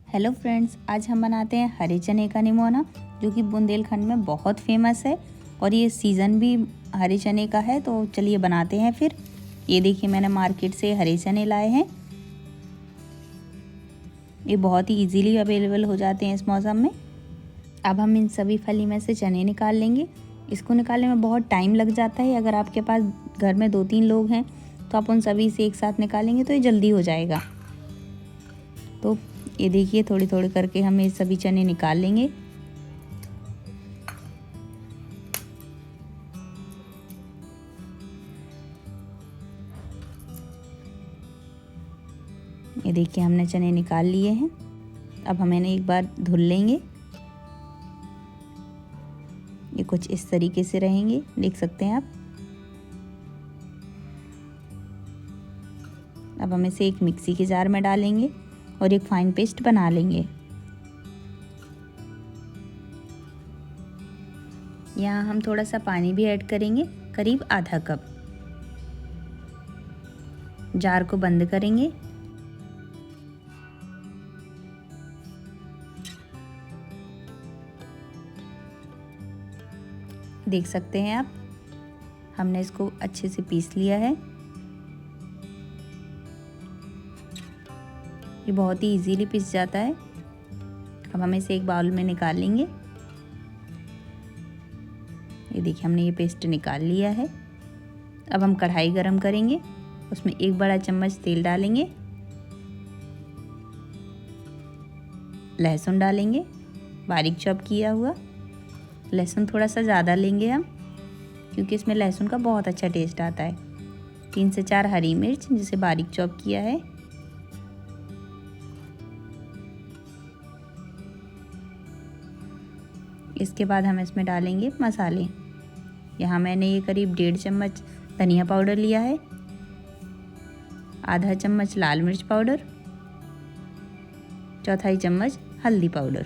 Hello friends, आज हम बनाते हैं हरे चने का निमोना, जो कि बुंदेलखंड में बहुत फेमस है और ये सीज़न भी हरे चने का है। तो चलिए बनाते हैं फिर। ये देखिए, मैंने मार्केट से हरे चने लाए हैं। ये बहुत ही इजीली अवेलेबल हो जाते हैं इस मौसम में। अब हम इन सभी फली में से चने निकाल लेंगे। इसको निकालने में बहुत टाइम लग जाता है। अगर आपके पास घर में 2-3 लोग हैं तो आप उन सभी से एक साथ निकालेंगे तो ये जल्दी हो जाएगा। तो ये देखिए, थोड़ी थोड़ी करके हम ये सभी चने निकाल लेंगे। ये देखिए, हमने चने निकाल लिए हैं। अब हम इन्हें एक बार धुल लेंगे। ये कुछ इस तरीके से रहेंगे, देख सकते हैं आप। अब हम इसे एक मिक्सी के जार में डालेंगे और एक फाइन पेस्ट बना लेंगे। यहाँ हम थोड़ा सा पानी भी ऐड करेंगे, करीब आधा कप। जार को बंद करेंगे। देख सकते हैं आप, हमने इसको अच्छे से पीस लिया है। ये बहुत ही इजीली पिस जाता है। अब हम इसे एक बाउल में निकाल लेंगे। ये देखिए, हमने ये पेस्ट निकाल लिया है। अब हम कढ़ाई गरम करेंगे, उसमें 1 बड़ा चम्मच तेल डालेंगे। लहसुन डालेंगे, बारीक चॉप किया हुआ। लहसुन थोड़ा सा ज़्यादा लेंगे हम, क्योंकि इसमें लहसुन का बहुत अच्छा टेस्ट आता है। 3 से 4 हरी मिर्च, जिसे बारीक चॉप किया है। इसके बाद हम इसमें डालेंगे मसाले। यहाँ मैंने ये करीब 1.5 चम्मच धनिया पाउडर लिया है, आधा चम्मच लाल मिर्च पाउडर, 1/4 चम्मच हल्दी पाउडर।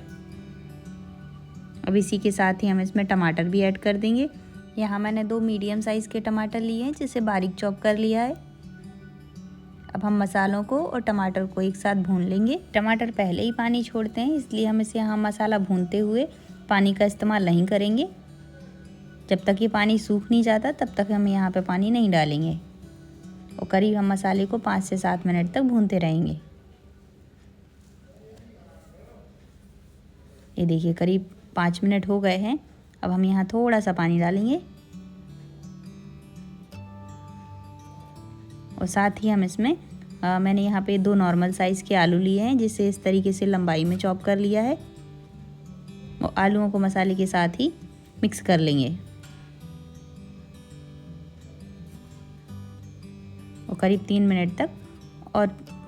अब इसी के साथ ही हम इसमें टमाटर भी ऐड कर देंगे। यहाँ मैंने 2 मीडियम साइज़ के टमाटर लिए हैं, जिसे बारीक चॉप कर लिया है। अब हम मसालों को और टमाटर को एक साथ भून लेंगे। टमाटर पहले ही पानी छोड़ते हैं, इसलिए हम इसे यहाँ मसाला भूनते हुए पानी का इस्तेमाल नहीं करेंगे। जब तक ये पानी सूख नहीं जाता तब तक हम यहाँ पे पानी नहीं डालेंगे और करीब हम मसाले को 5 से 7 मिनट तक भूनते रहेंगे। ये देखिए, करीब 5 मिनट हो गए हैं। अब हम यहाँ थोड़ा सा पानी डालेंगे और साथ ही हम इसमें मैंने यहाँ पे 2 नॉर्मल साइज़ के आलू लिए हैं, जिसे इस तरीके से लंबाई में चॉप कर लिया है। और आलूओं को मसाले के साथ ही मिक्स कर लेंगे और करीब 3 मिनट तक और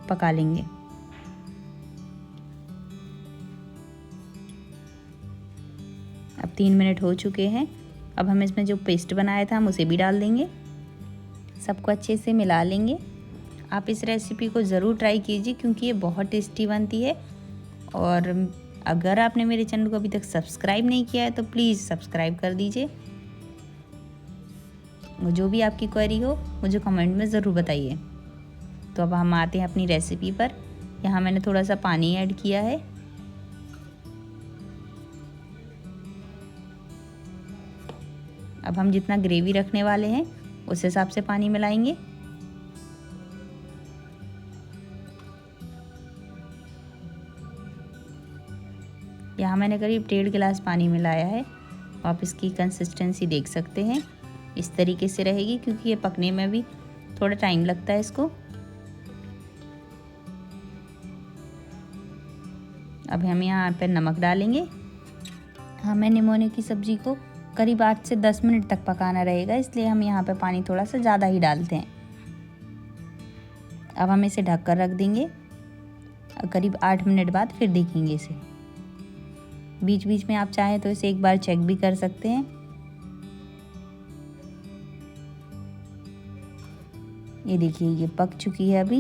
पका लेंगे। अब 3 मिनट हो चुके हैं। अब हम इसमें जो पेस्ट बनाया था हम उसे भी डाल देंगे। सबको अच्छे से मिला लेंगे। आप इस रेसिपी को ज़रूर ट्राई कीजिए, क्योंकि ये बहुत टेस्टी बनती है। और अगर आपने मेरे चैनल को अभी तक सब्सक्राइब नहीं किया है तो प्लीज़ सब्सक्राइब कर दीजिए। जो भी आपकी क्वेरी हो मुझे कमेंट में ज़रूर बताइए। तो अब हम आते हैं अपनी रेसिपी पर। यहाँ मैंने थोड़ा सा पानी ऐड किया है। अब हम जितना ग्रेवी रखने वाले हैं उस हिसाब से पानी मिलाएंगे। यहाँ मैंने करीब 1.5 गिलास पानी मिलाया है। आप इसकी कंसिस्टेंसी देख सकते हैं, इस तरीके से रहेगी, क्योंकि ये पकने में भी थोड़ा टाइम लगता है इसको। अब हम यहाँ पर नमक डालेंगे। हाँ, मैं निमोने की सब्ज़ी को करीब 8 से 10 मिनट तक पकाना रहेगा, इसलिए हम यहाँ पे पानी थोड़ा सा ज़्यादा ही डालते हैं। अब हम इसे ढक कर रख देंगे। करीब 8 मिनट बाद फिर देखेंगे इसे। बीच बीच में आप चाहें तो इसे एक बार चेक भी कर सकते हैं। ये देखिए, ये पक चुकी है। अभी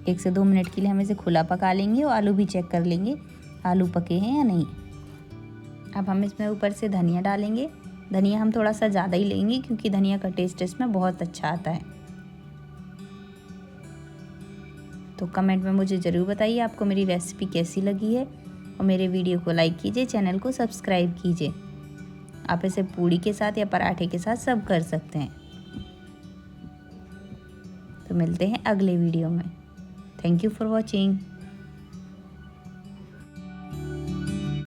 1 से 2 मिनट के लिए हम इसे खुला पका लेंगे और आलू भी चेक कर लेंगे आलू पके हैं या नहीं। अब हम इसमें ऊपर से धनिया डालेंगे। धनिया हम थोड़ा सा ज़्यादा ही लेंगे, क्योंकि धनिया का टेस्ट इसमें बहुत अच्छा आता है। तो कमेंट में मुझे ज़रूर बताइए आपको मेरी रेसिपी कैसी लगी है और मेरे वीडियो को लाइक कीजिए, चैनल को सब्सक्राइब कीजिए। आप इसे पूड़ी के साथ या पराठे के साथ सर्व कर सकते हैं। तो मिलते हैं अगले वीडियो में। Thank you for watching.